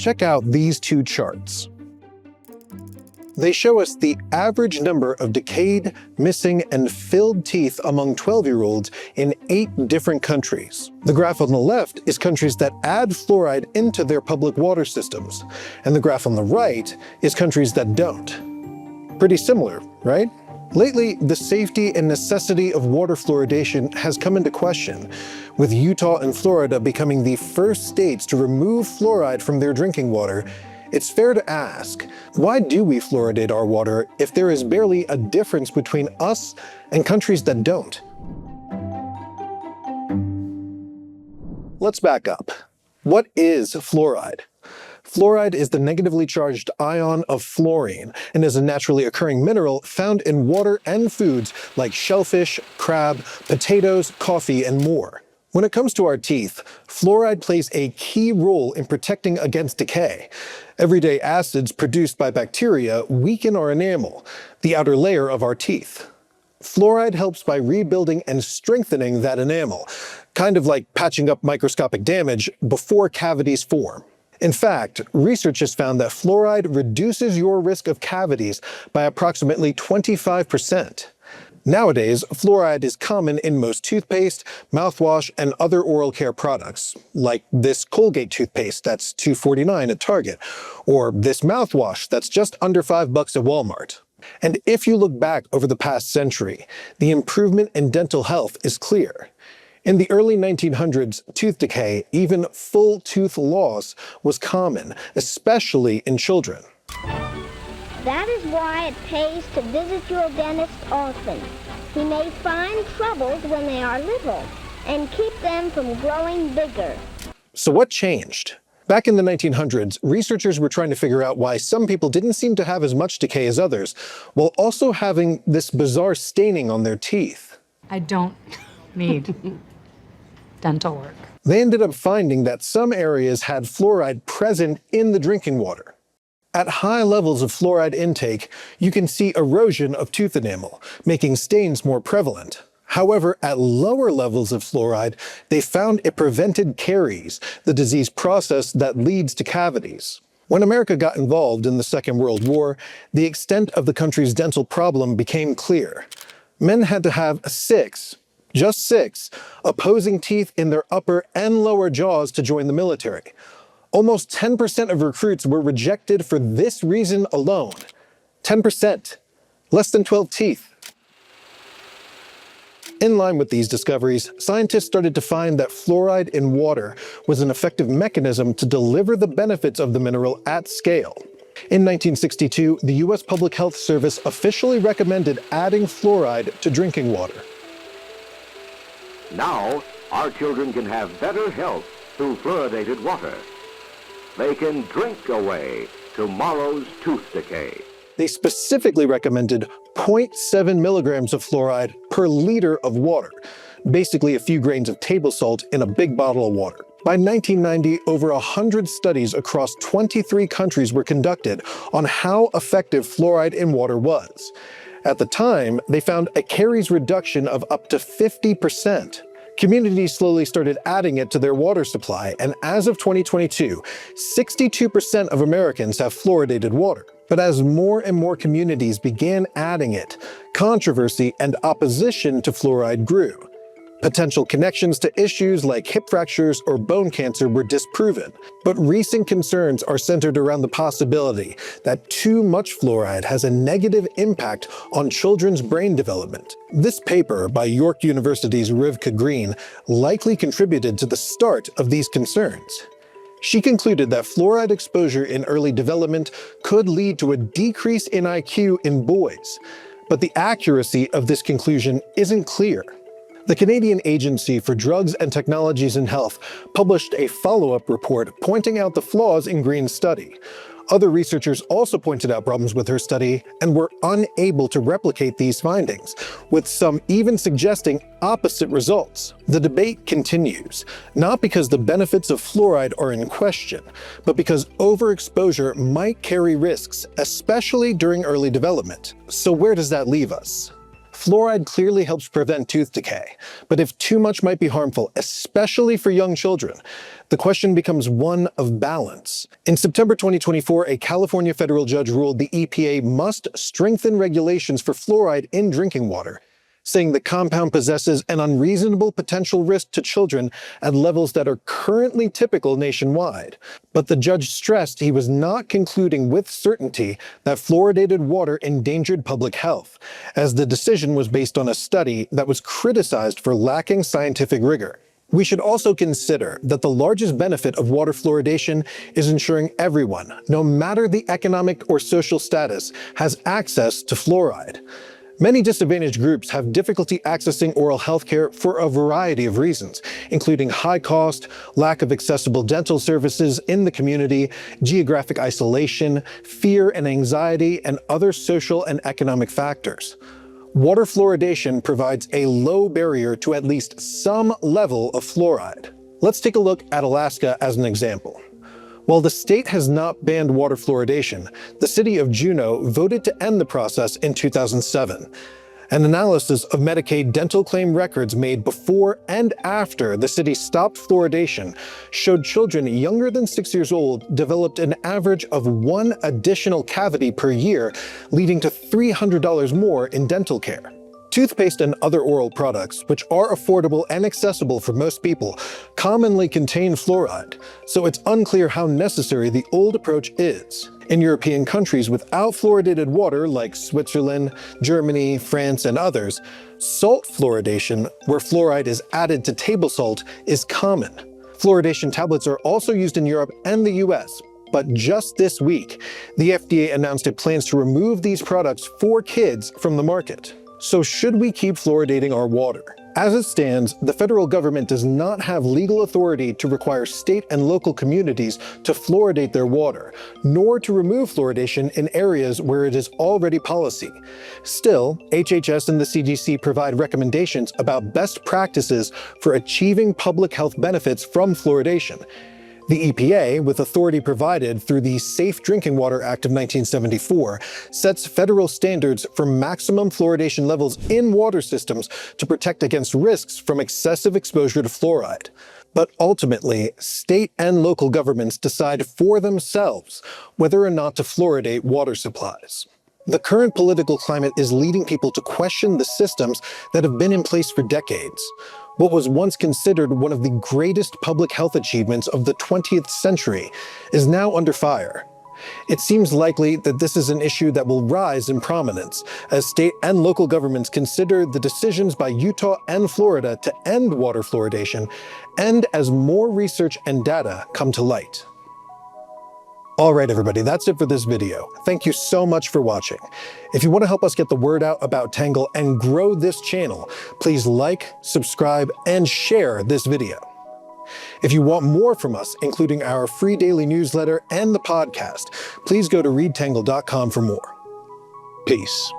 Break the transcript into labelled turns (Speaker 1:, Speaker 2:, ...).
Speaker 1: Check out these two charts. They show us the average number of decayed, missing, and filled teeth among 12-year-olds in 8 different countries. The graph on the left is countries that add fluoride into their public water systems, and the graph on the right is countries that don't. Pretty similar, right? Lately, the safety and necessity of water fluoridation has come into question, with Utah and Florida becoming the first states to remove fluoride from their drinking water. It's fair to ask, why do we fluoridate our water if there is barely a difference between us and countries that don't? Let's back up. What is fluoride? Fluoride is the negatively charged ion of fluorine and is a naturally occurring mineral found in water and foods like shellfish, crab, potatoes, coffee, and more. When it comes to our teeth, fluoride plays a key role in protecting against decay. Everyday acids produced by bacteria weaken our enamel, the outer layer of our teeth. Fluoride helps by rebuilding and strengthening that enamel, kind of like patching up microscopic damage before cavities form. In fact, research has found that fluoride reduces your risk of cavities by approximately 25%. Nowadays, fluoride is common in most toothpaste, mouthwash, and other oral care products, like this Colgate toothpaste that's $2.49 at Target, or this mouthwash that's just under $5 at Walmart. And if you look back over the past century, the improvement in dental health is clear. In the early 1900s, tooth decay, even full tooth loss, was common, especially in children.
Speaker 2: That is why it pays to visit your dentist often. He may find troubles when they are little and keep them from growing bigger.
Speaker 1: So what changed? Back in the 1900s, researchers were trying to figure out why some people didn't seem to have as much decay as others, while also having this bizarre staining on their teeth.
Speaker 3: I don't need dental work.
Speaker 1: They ended up finding that some areas had fluoride present in the drinking water. At high levels of fluoride intake, you can see erosion of tooth enamel, making stains more prevalent. However, at lower levels of fluoride, they found it prevented caries, the disease process that leads to cavities. When America got involved in the Second World War, the extent of the country's dental problem became clear. Men had to have 6, just 6, opposing teeth in their upper and lower jaws to join the military. Almost 10% of recruits were rejected for this reason alone. 10%. Less than 12 teeth. In line with these discoveries, scientists started to find that fluoride in water was an effective mechanism to deliver the benefits of the mineral at scale. In 1962, the U.S. Public Health Service officially recommended adding fluoride to drinking water.
Speaker 4: Now, our children can have better health through fluoridated water. They can drink away tomorrow's tooth decay.
Speaker 1: They specifically recommended 0.7 milligrams of fluoride per liter of water, basically a few grains of table salt in a big bottle of water. By 1990, over 100 studies across 23 countries were conducted on how effective fluoride in water was. At the time, they found a caries reduction of up to 50%. Communities slowly started adding it to their water supply, and as of 2022, 62% of Americans have fluoridated water. But as more and more communities began adding it, controversy and opposition to fluoride grew. Potential connections to issues like hip fractures or bone cancer were disproven, but recent concerns are centered around the possibility that too much fluoride has a negative impact on children's brain development. This paper by York University's Rivka Green likely contributed to the start of these concerns. She concluded that fluoride exposure in early development could lead to a decrease in IQ in boys, but the accuracy of this conclusion isn't clear. The Canadian Agency for Drugs and Technologies in Health published a follow-up report pointing out the flaws in Green's study. Other researchers also pointed out problems with her study and were unable to replicate these findings, with some even suggesting opposite results. The debate continues, not because the benefits of fluoride are in question, but because overexposure might carry risks, especially during early development. So where does that leave us? Fluoride clearly helps prevent tooth decay, but if too much might be harmful, especially for young children, the question becomes one of balance. In September 2024, a California federal judge ruled the EPA must strengthen regulations for fluoride in drinking water, saying the compound possesses an unreasonable potential risk to children at levels that are currently typical nationwide. But the judge stressed he was not concluding with certainty that fluoridated water endangered public health, as the decision was based on a study that was criticized for lacking scientific rigor. We should also consider that the largest benefit of water fluoridation is ensuring everyone, no matter the economic or social status, has access to fluoride. Many disadvantaged groups have difficulty accessing oral health care for a variety of reasons, including high cost, lack of accessible dental services in the community, geographic isolation, fear and anxiety, and other social and economic factors. Water fluoridation provides a low barrier to at least some level of fluoride. Let's take a look at Alaska as an example. While the state has not banned water fluoridation, the city of Juneau voted to end the process in 2007. An analysis of Medicaid dental claim records made before and after the city stopped fluoridation showed children younger than 6 years old developed an average of 1 additional cavity per year, leading to $300 more in dental care. Toothpaste and other oral products, which are affordable and accessible for most people, commonly contain fluoride, so it's unclear how necessary the old approach is. In European countries without fluoridated water like Switzerland, Germany, France, and others, salt fluoridation, where fluoride is added to table salt, is common. Fluoridation tablets are also used in Europe and the US, but just this week, the FDA announced it plans to remove these products for kids from the market. So should we keep fluoridating our water? As it stands, the federal government does not have legal authority to require state and local communities to fluoridate their water, nor to remove fluoridation in areas where it is already policy. Still, HHS and the CDC provide recommendations about best practices for achieving public health benefits from fluoridation. The EPA, with authority provided through the Safe Drinking Water Act of 1974, sets federal standards for maximum fluoridation levels in water systems to protect against risks from excessive exposure to fluoride. But ultimately, state and local governments decide for themselves whether or not to fluoridate water supplies. The current political climate is leading people to question the systems that have been in place for decades. What was once considered one of the greatest public health achievements of the 20th century is now under fire. It seems likely that this is an issue that will rise in prominence as state and local governments consider the decisions by Utah and Florida to end water fluoridation, and as more research and data come to light. All right, everybody, that's it for this video. Thank you so much for watching. If you want to help us get the word out about Tangle and grow this channel, please like, subscribe, and share this video. If you want more from us, including our free daily newsletter and the podcast, please go to readtangle.com for more. Peace.